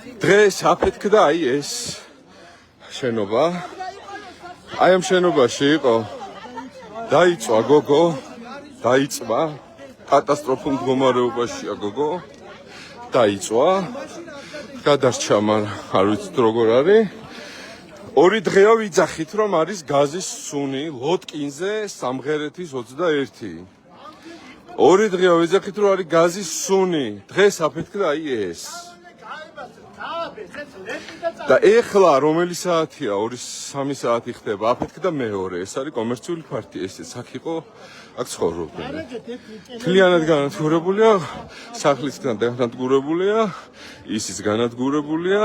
დღეს აფეთქდა აი ეს შენობა. აი ამ შენობაში იყო დაიწვა გოგო, დაიწვა კატასტროფულ მდგომარეობაშია გოგო. დაიწვა გადარჩა, მაგრამ არ ვიცით როგორ არის. ორი დღეა ვიძახით, რომ არის გაზის სუნი ლოტკინზე სამღერეთის 21. ორი დღეა ვიძახით, რომ არის გაზის სუნი. დღეს აფეთქდა აი ეს. და ეხლა რომელი საათია? 2-3 საათი ხდება. აფეთქდა მეორე. ეს არის კომერციული პარტია, ესეც აქ იყო, აქ ცხოვრობდნენ. მთლიანად განადგურებულია, სახლის განადგურებულია, ისიც განადგურებულია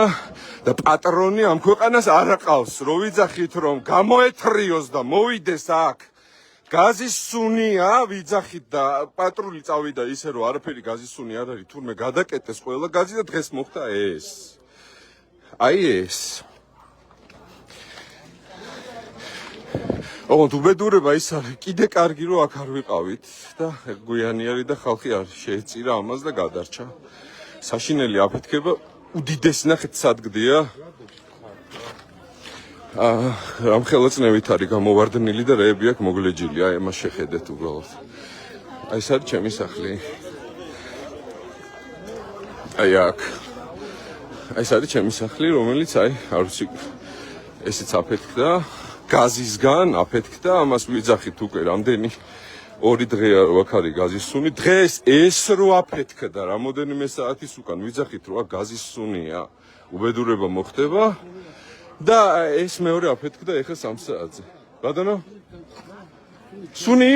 და პატრონი ამ ქვეყანას არ აყავს. რო ვიძახით, რომ გამოეთრიოს და მოვიდეს აქ. გაზის სუნია, ვიძახით და პატრული წავიდა ისე, რომ არაფერი გაზის სუნი არ არის, თურმე გადაკეტეს ყველა გაზი და დღეს მოხდა ეს. აი ეს. ოღონდ უბედურება ის არის, კიდე კარგი რომ აქ არ ვიყავით და გვიანი არის და ხალხი არ შეეწირა ამას და გადარჩა. საშინელი აფეთქება უდიდესი ნახეთ სადგდია. ამ ხელაწნევით არის გამოვარდნილი და რეები აქ მოგლეჯილი. აი ამას შეხედეთ უბრალოდ. აი ეს არის ჩემი სახლი. აი აქ. აი ეს არის ჩემი სახლი, რომელიც აი არ ვიცი ესეც აფეთქდა. გაზისგან აფეთქდა, ამას ვიძახით უკვე რამდენი 2 დღეა რომ აქ არის გაზის სუნი. დღეს ეს რო აფეთქდა, რამოდენიმე საათის უკან ვიძახით რომ აქ გაზის სუნია. უბედურება მოხდება და ეს მეორე აფეთქდა ეხლა 3 საათზე. ბატონო? სუნი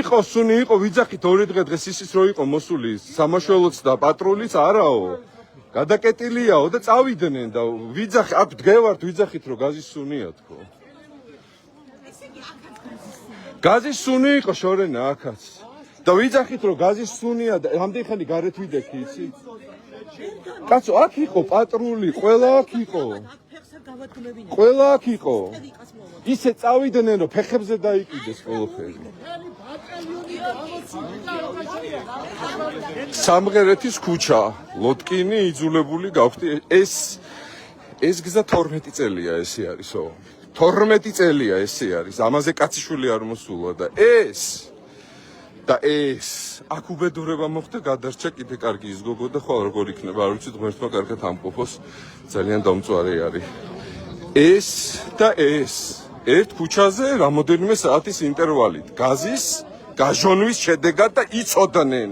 იყო, ვიძახით 2 დღე დღეს ისიც რო იყო მოსული სამაშველოც და პატრულიც არაო. გადაკეტილიაო და წავიდნენ და ვიძახით, აქ დგევართ ვიძახით რომ გაზის სუნია თქო. გაზის სუნი იყო შორენა აქაც. და ვიძახით რომ გაზის სუნია და რამდენი ხანი გარეთ ვიდექი იცი? კაცო, აქ იყო პატრული, ყველა აქ იყო. ყველა აქ იყო. ისე წავიდნენ რომ ფეხებზე დაიკიდეს ყველაფერი. სამღერეთის ქუჩა, ლოტკინი იძულებული გავხდი. ეს გზა 12 წელია ესე არისო. 12 წელია ესე არის. ამაზე კაციშვილი არ მოსულა და ეს აქ უბედურება მოხდა, გადარჩა კიდე კარგი ის გოგო და ხო როგორ იქნება, არ ვიცი, ღმერთმა კარგად ამყოფოს, ძალიან დამწვარე არის. ეს და ეს ერთ ქუჩაზე რამოდენიმე საათის ინტერვალით გაზის გაჟონვის შედეგად და იცოდნენ.